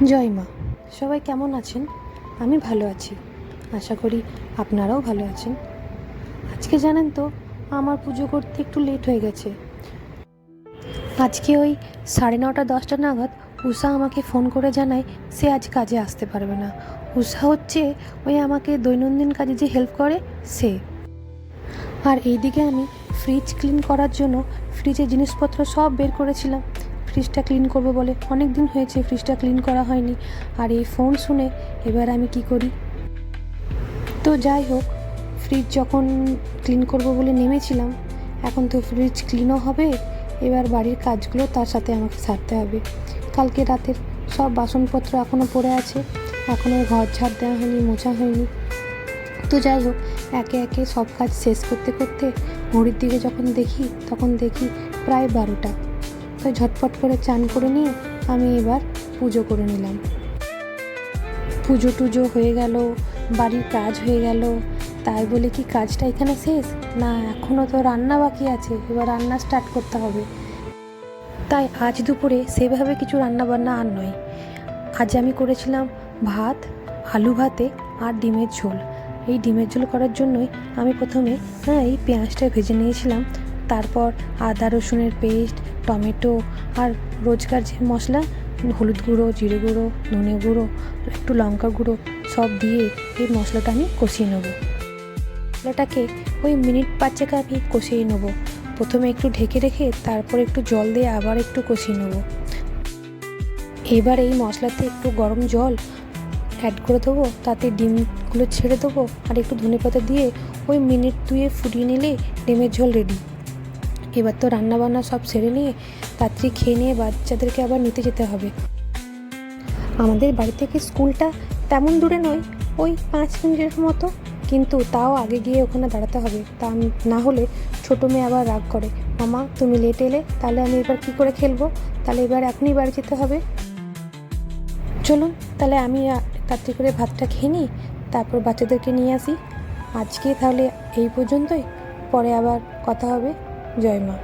জয় মা। সবাই কেমন আছেন? আমি ভালো আছি, আশা করি আপনারাও ভালো আছেন। আজকে জানেন তো, আমার পুজো করতে একটু লেট হয়ে গেছে। আজকে ওই 9:30-10টা নাগাদ উষা আমাকে ফোন করে জানায় সে আজ কাজে আসতে পারবে না। উষা হচ্ছে ওই আমাকে দৈনন্দিন কাজে যে হেল্প করে সে। আর এইদিকে আমি ফ্রিজ ক্লিন করার জন্য ফ্রিজের জিনিসপত্র সব বের করেছিলাম। ফ্রিজটা ক্লিন করবো বলে, অনেক দিন হয়েছে ফ্রিজটা ক্লিন করা হয়নি। আর এই ফোন শুনে এবার আমি কি করি। তো যাই হোক, ফ্রিজ যখন ক্লিন করব বলে নেমেছিলাম, এখন তো ফ্রিজ ক্লিনও হবে, এবার বাড়ির কাজগুলো তার সাথে আমাকে সারতে হবে। কালকে রাতের সব বাসনপত্র এখনও পড়ে আছে, এখনও ঘর ঝাড় দেওয়া হয়নি, মোছা হয়নি। তো যাই হোক, একে একে সব কাজ শেষ করতে করতে ঘড়ির দিকে যখন দেখি, তখন দেখি প্রায় 12টা। তো ঝটপট করে চান করে নিয়ে আমি এবার পুজো করে নিলাম। পুজো টুজো হয়ে গেল, বাড়ির কাজ হয়ে গেল। তাই বলে কি কাজটা এখানে শেষ? না, এখনও তো রান্না বাকি আছে, এবার রান্না স্টার্ট করতে হবে। তাই আজ দুপুরে সেভাবে কিছু রান্নাবান্না আর নয়। আজ আমি করেছিলাম ভাত, আলু ভাতে আর ডিমের ঝোল। এই ডিমের ঝোল করার জন্যই আমি প্রথমে এই পেঁয়াজটা ভেজে নিয়েছিলাম। তারপর আদা রসুনের পেস্ট, টমেটো আর রোজকার যে মশলা, হলুদ গুঁড়ো, জিরে গুঁড়ো, ধনে গুঁড়ো, একটু লঙ্কা গুঁড়ো সব দিয়ে এই মশলাটা আমি কষিয়ে নেব। মশলাটাকে ওই মিনিট 5 আমি কষিয়ে নেব। প্রথমে একটু ঢেকে রেখে তারপর একটু জল দিয়ে আবার একটু কষিয়ে নেব। এবার এই মশলাতে একটু গরম জল অ্যাড করে দেবো, তাতে ডিমগুলো ছেড়ে দেবো আর একটু ধনেপাতা দিয়ে ওই মিনিট 2 ফুটিয়ে নিলে ডিমের ঝোল রেডি। এবার তো রান্নাবান্না সব সেরে নিয়ে তাড়াতাড়ি খেয়ে নিয়ে বাচ্চাদেরকে আবার নিতে যেতে হবে। আমাদের বাড়ি থেকে স্কুলটা তেমন দূরে নয়, ওই 5 মিনিটের মতো, কিন্তু তাও আগে গিয়ে ওখানে দাঁড়াতে হবে। তা না হলে ছোটো মেয়ে আবার রাগ করে, মামা তুমি লেট এলে, তাহলে আমি এবার কী করে খেলবো? তাহলে এবার এখনই বাড়ি যেতে হবে। চলুন তাহলে আমি তাড়াতাড়ি করে ভাতটা খেয়ে নিই, তারপর বাচ্চাদেরকে নিয়ে আসি। আজকে তাহলে এই পর্যন্তই, পরে আবার কথা হবে। জয় মা।